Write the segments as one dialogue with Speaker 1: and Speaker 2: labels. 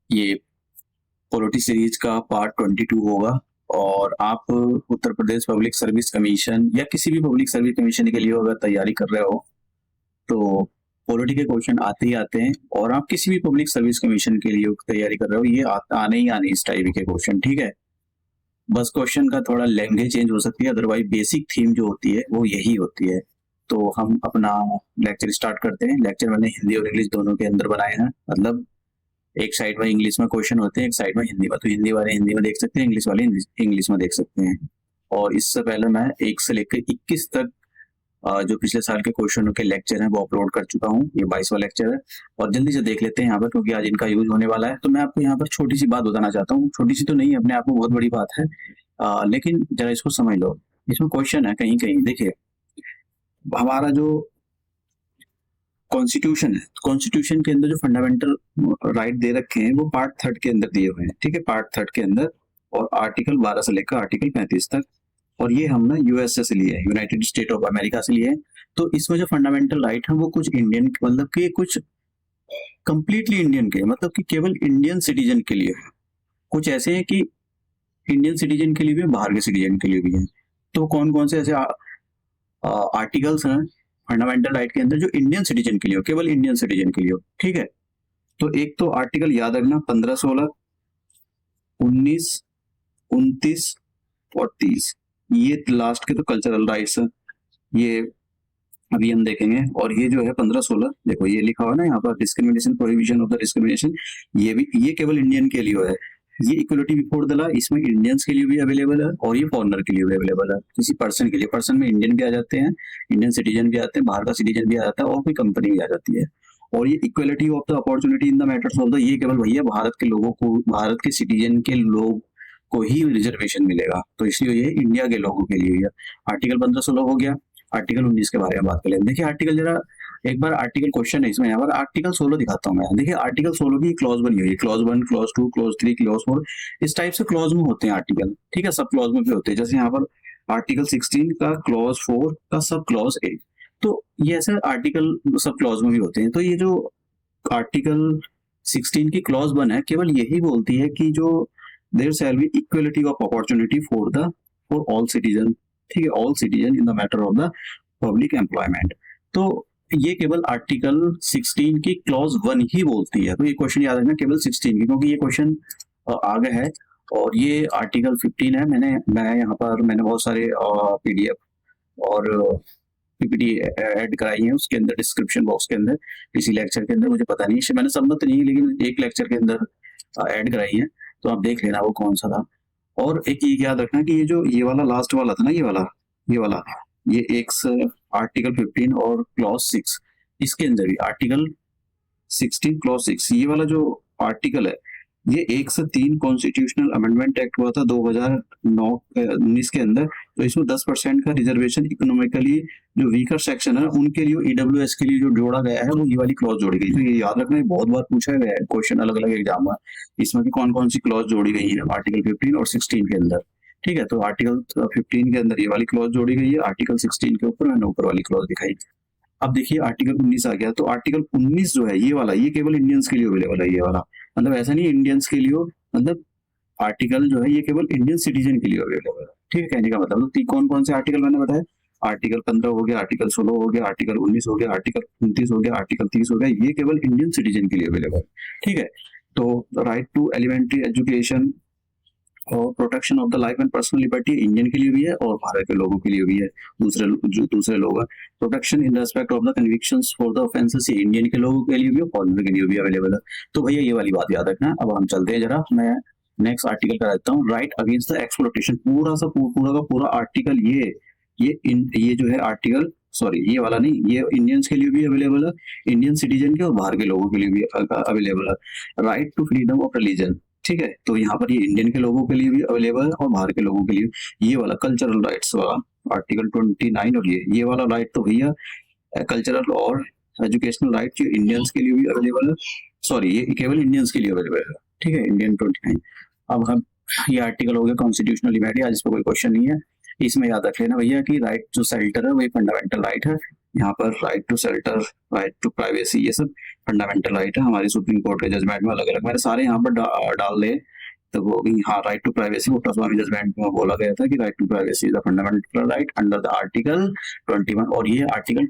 Speaker 1: ये polity series का part 22 होगा। और आप Uttar Pradesh public service commission या किसी भी पब्लिक सर्विस कमीशन के लिए अगर तैयारी कर रहे हो तो पॉलिटी के क्वेश्चन आते ही आते हैं। और आप किसी भी पब्लिक सर्विस कमीशन के लिए तैयारी कर रहे हो, ये आने ही आने इस टाइप के क्वेश्चन, ठीक है। बस क्वेश्चन का थोड़ा लैंग्वेज चेंज हो सकती है, अदरवाइज बेसिक थीम जो होती है वो यही होती है। तो हम अपना लेक्चर स्टार्ट करते हैं। लेक्चर मैंने हिंदी और इंग्लिश दोनों के अंदर बनाए हैं, मतलब एक साइड में इंग्लिश में क्वेश्चन होते हैं, एक साइड में हिंदी में। तो हिंदी वाले हिंदी में देख सकते हैं, इंग्लिश वाले इंग्लिश में देख सकते हैं। और इससे पहले मैं 1 से लेकर 21 तक जो पिछले साल के क्वेश्चनों के लेक्चर हैं वो अपलोड कर चुका हूँ। ये 22वां लेक्चर है और जल्दी से देख लेते हैं यहाँ पर, क्योंकि आज इनका यूज होने वाला है। तो मैं आपको यहाँ पर छोटी सी बात बताना चाहता हूँ, छोटी सी तो नहीं है, अपने आप में बहुत बड़ी बात है, लेकिन जरा इसको समझ लो। इसमें क्वेश्चन है कहीं कहीं, देखिए हमारा जो कॉन्स्टिट्यूशन है, कॉन्स्टिट्यूशन के अंदर जो फंडामेंटल राइट दे रखे हैं वो पार्ट 3 के अंदर दिए हुए हैं, ठीक है, पार्ट 3 के अंदर। और आर्टिकल 12 से लेकर आर्टिकल 35 तक। और ये हम ना यूएसए से लिए हैं, यूनाइटेड स्टेट ऑफ अमेरिका से लिए हैं। तो इसमें जो फंडामेंटल राइट है वो कुछ इंडियन, मतलब कि कुछ कंप्लीटली इंडियन के, मतलब कि केवल इंडियन सिटीजन के लिए है। कुछ ऐसे हैं कि इंडियन सिटीजन के लिए भी है, बाहर के सिटीजन के लिए भी है। तो कौन कौन से ऐसे आर्टिकल्स हैं फंडामेंटल राइट के अंदर जो इंडियन सिटीजन के लिए हो, केवल इंडियन सिटीजन के लिए हो, ठीक है। तो एक तो आर्टिकल याद रखना 15, 16, 19, 29 और 30। ये लास्ट के तो कल्चरल राइट्स है, ये अभी हम देखेंगे। और ये जो है 15, 16, देखो ये लिखा हुआ है ना यहाँ पर, discrimination, prohibition of the discrimination, ये भी ये केवल इंडियन के लिए है। ये इक्वलिटी बिफोर द लॉ, इसमें इंडियंस के लिए भी अवेलेबल है और ये फॉरनर के लिए भी अवेलेबल है। किसी पर्सन के लिए, पर्सन में इंडियन भी आ जाते हैं, इंडियन सिटीजन भी आते हैं, बाहर का सिटीजन भी आ जाता है और कोई कंपनी भी आ जाती है। और ये equality of the opportunity in the matters of the, ये केवल भैया भारत के लोगों को, भारत के सिटीजन के लोग को ही रिजर्वेशन मिलेगा, तो इसलिए ये इंडिया के लोगों के लिए है। आर्टिकल 15, 16 हो गया। आर्टिकल 19 के बारे में बात कर लेते हैं। देखिए आर्टिकल, जरा एक बार आर्टिकल क्वेश्चन है इसमें, यहाँ पर आर्टिकल 16 दिखाता हूँ मैं। देखिए आर्टिकल 16 की क्लॉज बनी हुई है, क्लॉज 1, क्लॉज 2, क्लॉज 3, क्लॉज 4, इस टाइप से क्लॉज में होते हैं आर्टिकल, ठीक है, सब क्लॉज में भी होते हैं। जैसे यहाँ पर आर्टिकल 16 का क्लॉज 4 का सब क्लॉज 8, तो ये ऐसे आर्टिकल सब क्लॉज में भी होते हैं। तो ये जो आर्टिकल 16 की क्लॉज 1 है, केवल यही बोलती है कि जो there shall be equality of opportunity for all citizen, ठीक है, all citizen in the matter of the public employment. तो ये केवल आर्टिकल 16 की क्लॉज 1 ही बोलती है। तो ये क्वेश्चन याद रखना केवल 16 की, क्योंकि ये क्वेश्चन आगे है। और ये आर्टिकल 15 है। मैं यहाँ पर मैंने बहुत सारे पीडीएफ और पीपीटी ऐड कराई है उसके अंदर, डिस्क्रिप्शन बॉक्स के अंदर, किसी लेक्चर के अंदर, मुझे पता नहीं मैंने सबमिट नहीं, लेकिन एक लेक्चर के अंदर ऐड कराई है, तो आप देख लेना वो कौन सा था। और एक ये याद रखना कि ये जो ये वाला लास्ट वाला था ना, ये वाला ये एक आर्टिकल 15 और क्लॉज 6, इसके अंदर भी आर्टिकल 16 क्लॉज 6, ये वाला जो आर्टिकल है, ये 1 से 3 कॉन्स्टिट्यूशनल अमेंडमेंट एक्ट हुआ था 2009-19 के अंदर। तो इसमें 10% का रिजर्वेशन इकोनॉमिकली जो वीकर सेक्शन है उनके लिए, ईडब्ल्यूएस के लिए जो जोड़ा गया है, वो ये वाली क्लॉज जोड़ी गई। तो ये याद रखना, बहुत बार पूछा गया है क्वेश्चन अलग अलग एग्जाम में, इसमें की कौन कौन सी क्लॉज जोड़ी गई है आर्टिकल 15 और 16 के अंदर, ठीक है। तो आर्टिकल 15 के अंदर ये वाली क्लॉज जोड़ी गई है, आर्टिकल 16 के ऊपर मैंने ऊपर वाली क्लॉज दिखाई। अब देखिए आर्टिकल 19 आ गया। तो आर्टिकल 19 जो है ये वाला, ये केवल इंडियंस के लिए अवेलेबल है, ये वाला, मतलब ऐसा नहीं इंडियंस के लिए हो, मतलब आर्टिकल जो है ये केवल इंडियन सिटीजन के लिए अवेलेबल है, ठीक है, कहने का मतलब। तो कौन कौन से आर्टिकल मैंने बताया, आर्टिकल 15 हो गया, आर्टिकल 16 हो गया, आर्टिकल 19 हो गया, आर्टिकल 29 हो गया, आर्टिकल 30 हो गया, ये केवल इंडियन सिटीजन के लिए अवेलेबल है, ठीक है। तो राइट टू एलिमेंट्री एजुकेशन और protection of the life and personal liberty Indian के लिए भी है और भारत के लोगों के लिए भी है, दूसरे लोग हैं। Protection in respect of the convictions for the offences Indian के लोगों के लिए भी और फॉरेनर के लिए भी अवेलेबल है। तो भैया ये वाली बात याद रखना। अब हम चलते हैं, जरा मैं नेक्स्ट आर्टिकल का रहता हूँ, राइट अगेंस्ट द एक्सप्लॉइटेशन। पूरा का पूरा आर्टिकल ये जो है आर्टिकल, सॉरी ये वाला नहीं, ये इंडियंस के लिए भी अवेलेबल है, इंडियन सिटीजन के और बाहर के लोगों के लिए भी अवेलेबल है। Right to freedom of religion, ठीक है, तो यहाँ पर ये इंडियन के लोगों के लिए भी अवेलेबल है और बाहर के लोगों के लिए। ये वाला कल्चरल राइट्स वाला आर्टिकल 29, और ये वाला राइट तो भैया कल्चरल और एजुकेशनल राइट जो इंडियंस के लिए भी अवेलेबल है, सॉरी ये केवल इंडियंस के लिए अवेलेबल है, ठीक है, इंडियन 29। अब हम, ये आर्टिकल हो गया कॉन्स्टिट्यूशनल लिबर्टी, आज इस पर कोई क्वेश्चन नहीं है। इसमें याद रख लेना भैया कि राइट जो शेल्टर है वही फंडामेंटल राइट है, यहाँ पर right to shelter, right to privacy, ये सब फंडामेंटल राइट है हमारी सुप्रीम कोर्ट के जजमेंट में अलग अलग मैंने सारे यहाँ पर डाल दे। तो वो हाँ राइट टू प्राइवेसी कोटस्वामी जजमेंट में बोला गया था कि right to privacy is a fundamental right under the article 21 और ये आर्टिकल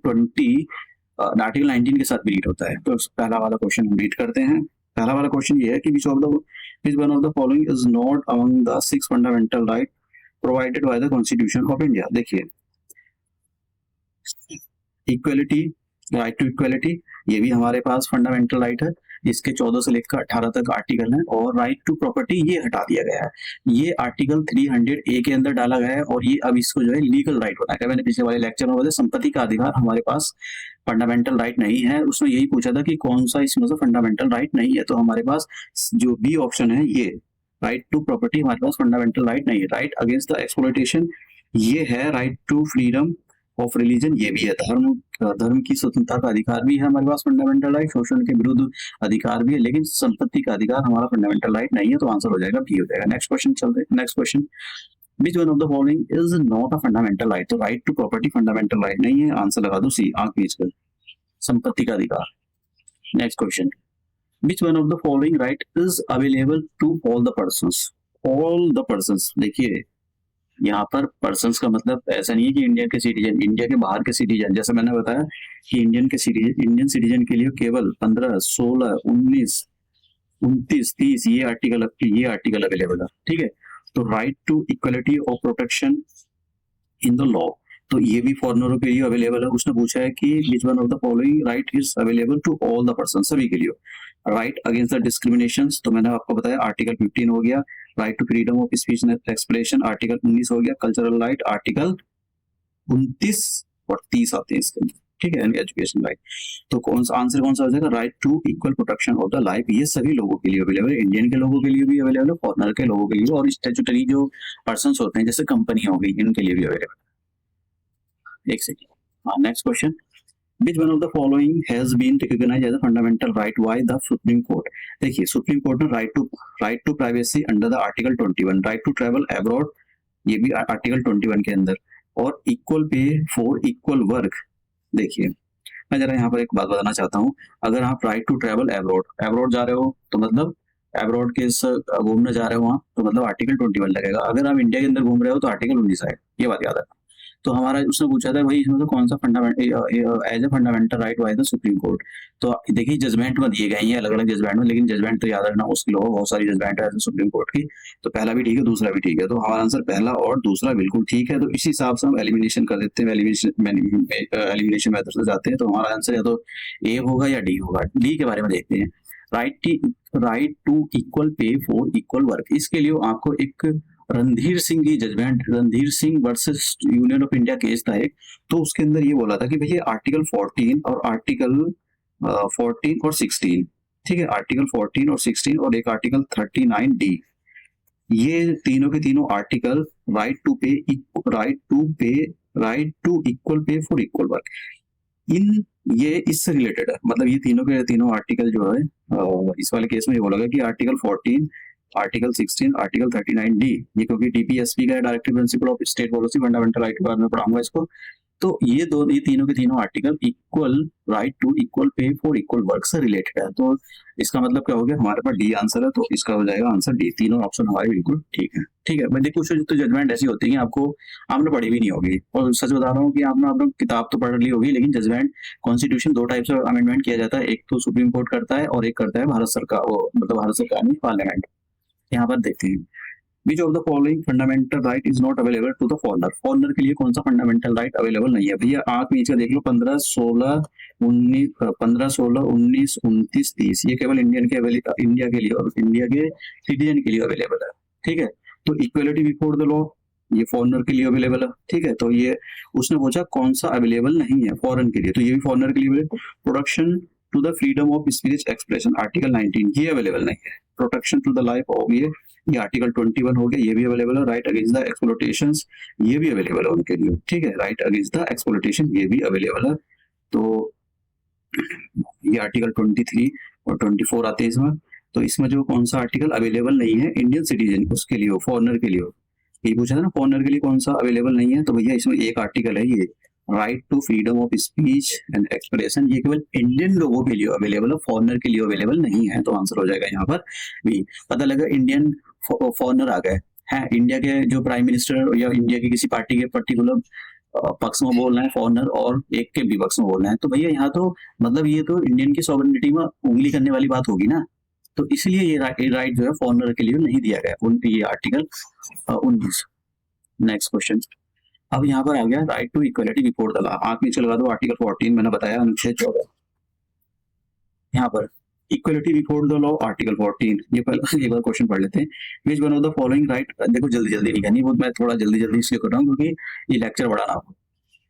Speaker 1: 19 के साथ भी रीड होता है। तो पहला वाला क्वेश्चन हम रीड करते हैं। पहला वाला क्वेश्चन ये है कि which one of the following is not among the 6 fundamental right provided by the constitution of India. देखिए इक्वलिटी, राइट टू इक्वलिटी, ये भी हमारे पास फंडामेंटल राइट है। इसके 14 से लेकर 18 तक आर्टिकल है। और राइट टू प्रॉपर्टी ये हटा दिया गया है, ये आर्टिकल 300A के अंदर डाला गया है और ये अब इसको जो है लीगल राइट बनाया गया। मैंने पिछले वाले लेक्चर में बताया संपत्ति का अधिकार हमारे पास फंडामेंटल राइट नहीं है। उसने यही पूछा था कि कौन सा इसमें से फंडामेंटल राइट नहीं है, तो हमारे पास जो बी ऑप्शन है ये राइट टू प्रॉपर्टी हमारे पास फंडामेंटल राइट नहीं है। राइट अगेंस्ट द एक्सप्लॉइटेशन ये है, right to freedom of religion ये भी है, धर्म की स्वतंत्रता का अधिकार भी है हमारे पास फंडामेंटल राइट, शोषण के विरुद्ध अधिकार भी है, लेकिन संपत्ति का अधिकार हमारा फंडामेंटल राइट नहीं है। तो आंसर हो जाएगा बी हो जाएगा। नेक्स्ट क्वेश्चन चलते हैं। Next question, which one of the following is not a fundamental right. तो right to property fundamental right नहीं है, आंसर लगा दो सी, आंख बीच कर, संपत्ति का अधिकार। Next question, which one of the following right is available to all the persons. All the persons, देखिए यहाँ पर पर्सन्स का मतलब ऐसा नहीं है कि इंडिया के सिटीजन, इंडिया के बाहर के सिटीजन, जैसे मैंने बताया कि इंडियन सिटीजन के लिए केवल 15, 16, 19, 29, 30 ये आर्टिकल अवेलेबल है। ठीक है, तो right to equality of protection in the law, तो ये भी फॉरेनरों के लिए अवेलेबल है। उसने पूछा है कि which one of the following right is available to all the person, सभी के लिए। राइट अगेंस्ट द डिस्क्रिमिनेशन, तो मैंने आपको बताया आर्टिकल 15 हो गया। Right to freedom of speech and expression article 19 हो गया। कल्चरल राइट आर्टिकल 29 और 30 आते हैं इसके अंदर। ठीक है, एजुकेशन राइट। तो आंसर कौन सा हो जाएगा, right to equal protection of the life, ये सभी लोगों के लिए अवेलेबल है, इंडियन के लोगों के लिए भी अवेलेबल है, फॉरेनर के लोगों के लिए, और स्टैट्यूटरी जो पर्सन होते हैं जैसे कंपनी हो गई इनके लिए भी अवेलेबल है। एक सेकेंड, हाँ next question, which one of the following has been recognized as a fundamental right by the Supreme Court। देखिए सुप्रीम कोर्ट ने right to privacy under the article 21, right to travel abroad ये भी article 21 के अंदर, और equal pay for equal work. देखिए मैं जरा यहाँ पर एक बात बताना चाहता हूँ, अगर आप राइट टू ट्रैवल अब्रॉड जा रहे हो तो मतलब अब्रॉड के घूमने जा रहे हो वहाँ, तो मतलब आर्टिकल 21 लगेगा। अगर आप इंडिया के अंदर घूम रहे हो तो आर्टिकल 19 आएगा, ये बात याद रखना। तो हमारा उसने पूछा था भाई इसमें से कौन सा as a fundamental right by the supreme court. तो देखिए जजमेंट में दिए गए हैं अलग अलग जजमेंट में, लेकिन जजमेंट तो याद रखना मुश्किल होगा, बहुत सारी जजमेंट है सुप्रीम कोर्ट की। तो पहला भी ठीक है, दूसरा भी ठीक है, तो हमारा आंसर पहला और दूसरा बिल्कुल ठीक है। तो इसी हिसाब से हम एलिमिनेशन कर देते हैं, एलिमिनेशन मेथड से जाते हैं। तो हमारा आंसर या तो ए होगा या डी होगा। डी के बारे में देखते हैं, right to equal pay for equal work. इसके लिए आपको एक रणधीर सिंह की judgement, Randhir Singh versus Union of India case था एक, तो उसके अंदर ये बोला था कि भैया आर्टिकल 14 और आर्टिकल 14 और 16, ठीक है, आर्टिकल 14 और 16 और एक आर्टिकल 39D, ये तीनों के तीनों article right to equal pay for equal work, ये इससे रिलेटेड है। मतलब ये तीनों के तीनों आर्टिकल जो है इस वाले केस में ये बोला गया कि आर्टिकल 14, आर्टिकल 16, आर्टिकल 39D, ये क्योंकि DPSP का directive principle of state policy fundamental right के बारे में पढ़ाऊंगा इसको। तो ये तीनों के तीनों article equal right to equal pay for equal work से रिलेटेड है। तो इसका मतलब क्या हो गया, हमारे पास डी आंसर है, तो इसका हो जाएगा आंसर डी। तीनों ऑप्शन हमारे बिल्कुल ठीक है। ठीक है, मैं देखो कुछ तो जजमेंट ऐसी होती है आपको आपने पढ़ी भी नहीं होगी, और सच बता रहा हूँ कि आपने किताब तो पढ़ ली होगी, लेकिन जजमेंट कॉन्स्टिट्यूशन 2 टाइप से अमेंडमेंट किया जाता है, एक तो सुप्रीम कोर्ट करता है और एक करता है भारत सरकार, मतलब भारत सरकार में पार्लियामेंट। यहाँ पर देखते हैं, which of the following fundamental right is not available to the foreigner. Foreigner के लिए कौन सा फंडामेंटल राइट अवेलेबल नहीं है। भैया आंख नीचे देख लो, 15, 16, 19, 29, 30, ये केवल इंडिया के लिए और इंडिया के सिटीजन के लिए अवेलेबल है। ठीक है, तो इक्वलिटी बिफोर द लॉ ये फॉरेनर के लिए अवेलेबल है। ठीक है, तो ये उसने पूछा कौन सा अवेलेबल नहीं है फॉरेन के लिए, तो ये भी फॉरेनर के लिए। Protection to the freedom of speech expression article 19 ये अवेलेबल नहीं है। Protection to the life of ये आर्टिकल 21 हो गया, ये भी अवेलेबल है। राइट अगेंस्ट द एक्सप्लॉइटेशंस ये भी अवेलेबल है उनके लिए। ठीक है, राइट अगेंस्ट द एक्सप्लॉइटेशन ये भी अवेलेबल है। तो ये आर्टिकल 23 और 24 आते हैं इसमें। तो इसमें जो कौन सा आर्टिकल अवेलेबल नहीं है इंडियन सिटीजन उसके लिए हो, फॉरेनर के लिए हो, ये पूछा था ना फॉरेनर के लिए कौन सा अवेलेबल नहीं है। तो भैया इसमें एक आर्टिकल है ये right to freedom of speech and expression, ये केवल इंडियन लोगों के लिए अवेलेबल है, फॉरेनर के लिए अवेलेबल नहीं है। तो आंसर हो जाएगा यहाँ पर भी। पता लगा इंडियन फॉरेनर आ गए हैं, इंडिया के जो प्राइम मिनिस्टर या इंडिया की किसी पार्टी के पर्टिकुलर पक्ष में बोल रहे हैं फॉरेनर, और एक के भी पक्ष में बोल रहे हैं, तो भैया यहाँ तो मतलब ये तो इंडियन की सॉवरेनिटी में उंगली करने वाली बात होगी ना। तो इसलिए ये राइट जो है फॉरेनर के लिए नहीं दिया गया उन ये आर्टिकल 19। नेक्स्ट क्वेश्चन, अब यहाँ पर आ गया right to equality before the law. आंख नीचे लगा दो, आर्टिकल 14 मैंने बताया अनुच्छेद 14। यहाँ पर equality before the law article 14, ये पहले एक बार क्वेश्चन पढ़ लेते हैं। विच one of the following right, देखो जल्दी जल्दी नहीं करनी, वो मैं थोड़ा जल्दी जल्दी इसलिए कर रहा हूँ क्योंकि ये लेक्चर बड़ा ना हो।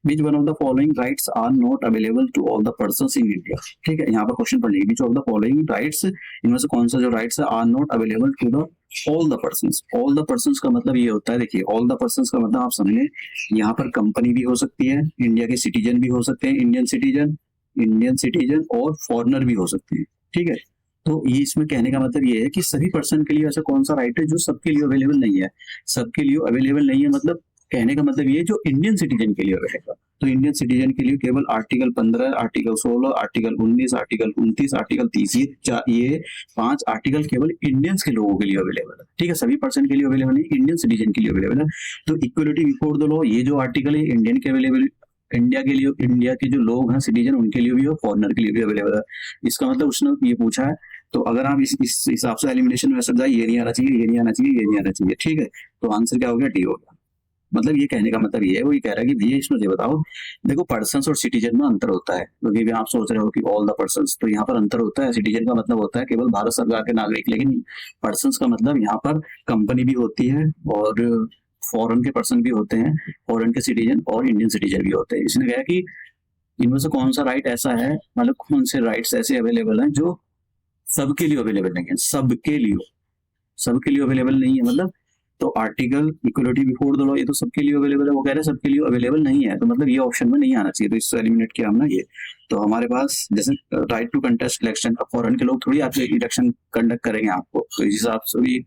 Speaker 1: Which one of the following rights are not available to all the persons in India. ठीक है, यहाँ पर क्वेश्चन पढ़ लीजिए, which of the following rights, इनमें से कौन सा जो राइट्स है are not available to the all the persons. All the persons का मतलब ये होता है, देखिए ऑल द पर्सन्स का मतलब आप समझे, यहाँ पर कंपनी भी हो सकती है, इंडिया के सिटीजन भी हो सकते हैं, इंडियन सिटीजन और फॉरेनर भी हो सकते हैं। ठीक है, तो ये इसमें कहने का मतलब ये है कि सभी पर्सन के लिए ऐसा कौन सा राइट है जो सबके लिए अवेलेबल नहीं है। सबके लिए अवेलेबल नहीं है मतलब कहने का मतलब ये जो इंडियन सिटीजन के लिए अवेलेबल, तो इंडियन सिटीजन के लिए केवल article 15, article 16, article 19, article 29, article 30, ये 5 आर्टिकल केवल इंडियंस के लोगों के लिए अवेलेबल है। ठीक है, सभी पर्सन के लिए अवेलेबल नहीं, इंडियन सिटीजन के लिए अवेलेबल है। तो इक्वलिटी बिफोर द लॉ, ये जो आर्टिकल है इंडियन के अवेलेबल, इंडिया के लिए, इंडिया के जो लोग हैं सिटीजन उनके लिए भी और फॉरेनर के लिए भी अवेलेबल है। इसका मतलब उसने ये पूछा है, तो अगर आप इस हिसाब से एलिमिनेशन में समझाए, ये नहीं आना चाहिए, ये नहीं आना चाहिए, ये नहीं आना चाहिए। ठीक है, तो आंसर क्या हो गया, डी हो गया। मतलब ये कहने का मतलब ये है, वो ये कह रहा है कि भैया इसमें ये बताओ, देखो पर्सन्स और सिटीजन में अंतर होता है, क्योंकि भी आप सोच रहे हो कि ऑल द पर्सन्स, तो यहाँ पर अंतर होता है। सिटीजन का मतलब होता है केवल भारत सरकार के नागरिक, लेकिन पर्सन्स का मतलब यहाँ पर कंपनी भी होती है और फॉरेन के पर्सन भी होते हैं, फॉरेन के सिटीजन और इंडियन सिटीजन भी होते हैं। इसने कहा कि इनमें से कौन सा राइट ऐसा है, मतलब कौन से राइट्स ऐसे अवेलेबल हैं जो सबके लिए अवेलेबल नहीं है, सबके लिए अवेलेबल नहीं है। मतलब तो article equality before the law, ये तो सबके लिए अवेलेबल है, वो कह रहे हैं सबके लिए अवेलेबल नहीं है, तो मतलब ये ऑप्शन में नहीं आना चाहिए, तो इससे एलिमिनेट किया हमने ये। तो हमारे पास जैसे राइट टू कंटेस्ट इलेक्शन, अब फॉरेन के लोग थोड़ी आके इलेक्शन कंडक्ट करेंगे आपको, तो इस हिसाब से भी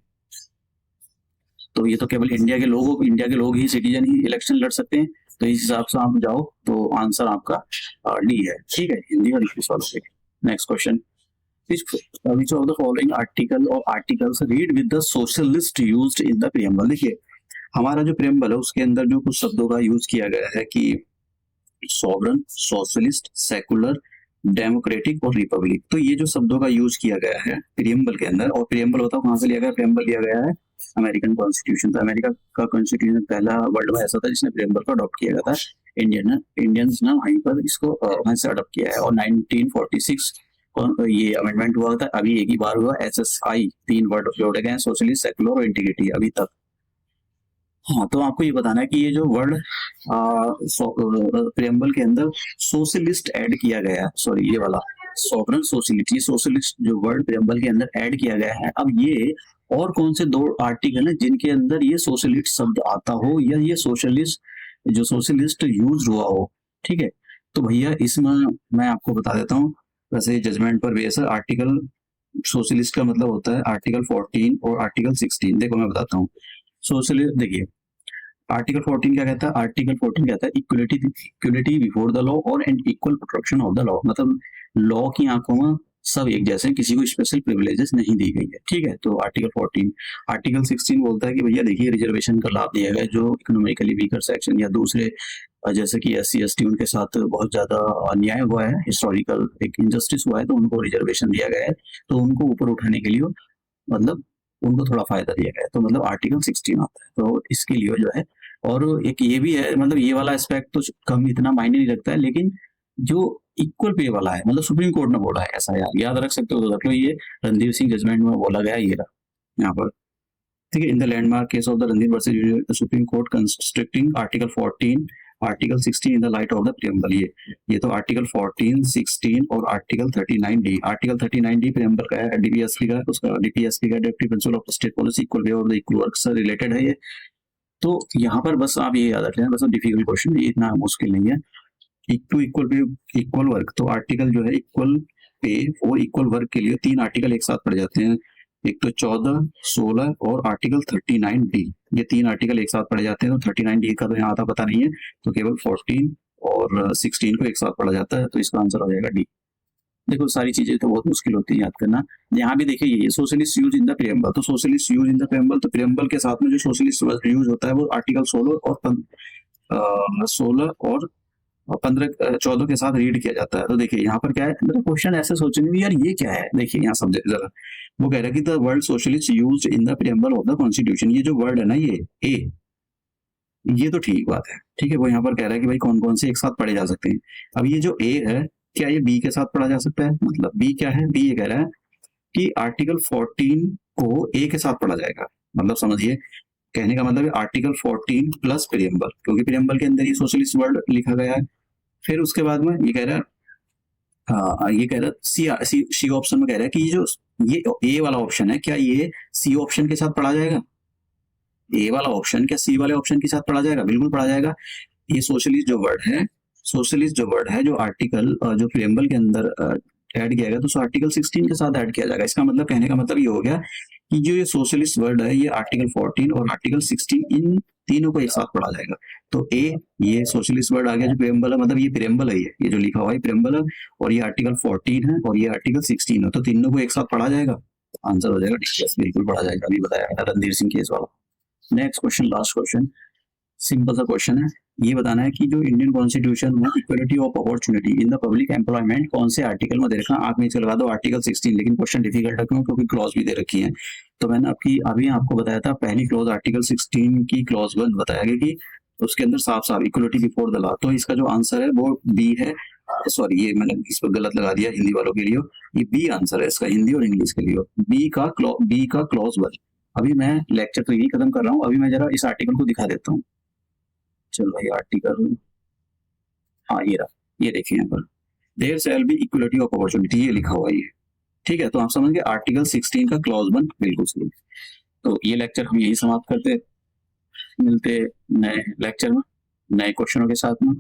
Speaker 1: तो ये तो केवल इंडिया के लोग ही सिटीजन ही इलेक्शन लड़ सकते हैं, तो इस हिसाब से आप जाओ तो आंसर आपका डी है। ठीक है, हिंदी और इंग्लिश वालों के। Next question, which of the following article or articles read with the socialist used in the preamble। देखिए हमारा जो preamble है उसके अंदर जो कुछ शब्दों का यूज किया गया है कि सॉवरन, सोशलिस्ट, सेकुलर, डेमोक्रेटिक और रिपब्लिक, तो ये जो शब्दों का यूज किया गया है प्रियम्बल के अंदर, और प्रियम्बल बताओ कहाँ से लिया गया, प्रियम्बल लिया गया है अमेरिकन कॉन्स्टिट्यूशन। तो अमेरिका का कॉन्स्टिट्यूशन पहला वर्ल्ड में ऐसा था जिसने प्रियम्बल को अडॉप्ट किया गया था। इंडियन्स ने वहीं पर इसको वहीं से अडॉप्ट किया है, और 1946 ये अमेंडमेंट हुआ था। अभी एक ही बार हुआ, SSI 3 वर्ड जोड़े गए, सोशलिस्ट, सेकुलर और इंटीग्रिटी अभी तक। हाँ, तो आपको ये बताना है कि ये जो वर्ड प्रियम्बल के अंदर सोशलिस्ट ऐड किया गया है, सॉरी ये वाला सॉवरन, सोशलिस्ट जो वर्ड प्रियम्बल के अंदर ऐड किया गया है। अब ये और कौन से 2 आर्टिकल है जिनके अंदर ये सोशलिस्ट शब्द आता हो या ये सोशलिस्ट यूज हुआ हो। ठीक है, तो भैया इसमें मैं आपको बता देता हूँ, वैसे जजमेंट पर बेस है। आर्टिकल सोशलिस्ट का मतलब होता है आर्टिकल 14 और आर्टिकल 16। देखो मैं बताता हूँ, सोशलिस्ट देखिए आर्टिकल 14 क्या कहता है, आर्टिकल 14 कहता है इक्वलिटी बिफोर द लॉ और and equal protection of the law. मतलब लॉ की आंखों में सब एक जैसे, किसी को स्पेशल प्रिविलेजेस नहीं दी गई है। ठीक है, तो आर्टिकल 14। आर्टिकल 16 बोलता है कि भैया देखिए रिजर्वेशन का लाभ दिया गया जो इकोनॉमिकली वीकर सेक्शन या दूसरे जैसे कि SC ST उनके साथ बहुत ज्यादा अन्याय हुआ है, हिस्टोरिकल एक इनजस्टिस हुआ है, तो उनको रिजर्वेशन दिया गया है, तो उनको ऊपर उठाने के लिए मतलब उनको थोड़ा फायदा दिया गया है, तो मतलब आर्टिकल 16 आता है, तो इसके लिए जो है। और एक ये भी है, मतलब ये वाला एस्पेक्ट तो कम इतना मायने नहीं रखता है, लेकिन जो इक्वल पे वाला है, मतलब सुप्रीम कोर्ट ने बोला है ऐसा, याद रख सकते हो, तो रख लो, ये रणधीर सिंह जजमेंट में बोला गया ये रहा यहाँ पर। ठीक है, in the landmark case of the Randhir versus supreme court constructing article 14 article 16 in the light of the preamble. ये तो आर्टिकल 14, 16 और article 39D। Article 39D preamble का है, DPSP का, उसका DPSP का directive principle of state policy, equal pay और the equal work से रिलेटेड है ये। तो यहाँ पर बस आप ये याद रख लेना, बस डिफिकल्ट क्वेश्चन, ये इतना मुश्किल नहीं है। इक्वल पे इक्वल वर्क, तो आर्टिकल जो है इक्वल पे और इक्वल वर्क के लिए 3 आर्टिकल एक साथ पड़ जाते हैं, एक तो 14, 16 और आर्टिकल 39D, ये 3 आर्टिकल एक साथ पढ़े जाते हैं। तो 39D का तो यहाँ आता पता नहीं है, तो केवल 14 और 16 को एक साथ पढ़ा जाता है, तो इसका आंसर हो जाएगा डी। देखो सारी चीजें तो बहुत मुश्किल होती है याद करना। यहाँ भी देखिए ये socialist use in the preamble, तो socialist use in the preamble, तो प्रियम्बल के साथ में जो सोशलिस्ट यूज होता है वो आर्टिकल 16 और 14 के साथ रीड किया जाता है। तो देखिए यहाँ पर क्या है, मतलब क्वेश्चन ऐसे सोचेंगे यार ये क्या है। देखिए यहाँ समझे जरा, वो कह रहा है कि the word socialist use in the preamble of the constitution. ये जो वर्ड है ना ये ए, ये तो ठीक बात है, ठीक है। वो यहाँ पर कह रहा है कि भाई कौन कौन से एक साथ पढ़े जा सकते हैं। अब ये जो ए है, क्या ये बी के साथ पढ़ा जा सकता है? मतलब बी क्या है, बी ये कह रहा है कि आर्टिकल 14 को ए के साथ पढ़ा जाएगा। मतलब समझिए, कहने का मतलब है आर्टिकल 14 प्लस प्रियम्बल, क्योंकि प्रियम्बल के अंदर ये सोशलिस्ट वर्ड लिखा गया है। फिर उसके बाद में ये कह रहा है, हाँ ये कह रहा है सी ऑप्शन में कह रहा है कि ये ए वाला ऑप्शन है, क्या ये सी ऑप्शन के साथ पढ़ा जाएगा? ए वाला ऑप्शन क्या सी वाले ऑप्शन के साथ पढ़ा जाएगा? बिल्कुल पढ़ा जाएगा। ये सोशलिस्ट जो वर्ड है, सोशलिस्ट जो वर्ड है, जो आर्टिकल जो प्रियम्बल के अंदर ऐड किया गया, तो आर्टिकल 16 के साथ ऐड किया जाएगा। इसका मतलब, कहने का मतलब ये हो गया कि जो ये सोशलिस्ट वर्ड है, ये आर्टिकल 14 और आर्टिकल 16 इन तीनों को एक साथ पढ़ा जाएगा। तो ए ये सोशलिस्ट वर्ड आ गया जो प्रियम्बल है, मतलब ये प्रियम्बल है, ये जो लिखा हुआ है प्रियम्बल है, और ये आर्टिकल 14 है और ये आर्टिकल 16 है, तो तीनों को एक साथ पढ़ा जाएगा। आंसर हो जाएगा बिल्कुल पढ़ा जाएगा, अभी बताया रणधीर सिंह केस वाला। Next question, last question, simple सा क्वेश्चन है। ये बताना है कि जो इंडियन कॉन्स्टिट्यूशन में equality of opportunity in the public employment कौन से आर्टिकल में दे रखा है? आंख नीचे लगा दो, आर्टिकल 16। लेकिन क्वेश्चन डिफिकल्ट है, क्यों? क्योंकि क्लॉज भी दे रखी है। तो मैंने अभी आपको बताया था, पहली क्लॉज आर्टिकल 16 की क्लॉज 1 बताया गया कि उसके अंदर साफ साफ इक्वलिटी बिफोर द लॉ। तो इसका जो आंसर है वो बी है। सॉरी, ये मैंने इस पर गलत लगा दिया हिंदी वालों के लिए, ये बी आंसर है इसका, हिंदी और इंग्लिश के लिए बी का क्लॉज 1। अभी मैं लेक्चर तो यही खत्म कर रहा हूँ, अभी मैं जरा इस आर्टिकल को दिखा देता हूँ। चलो भाई आर्टिकल, हाँ ये रहा, ये देखिए यहाँ पर there shall be equality of opportunity, ये लिखा हुआ है ये, ठीक है। तो आप समझ गए आर्टिकल 16 का क्लॉज 1 बिल्कुल सही। तो ये लेक्चर हम यही समाप्त करते, मिलते नए लेक्चर में नए क्वेश्चनों के साथ में।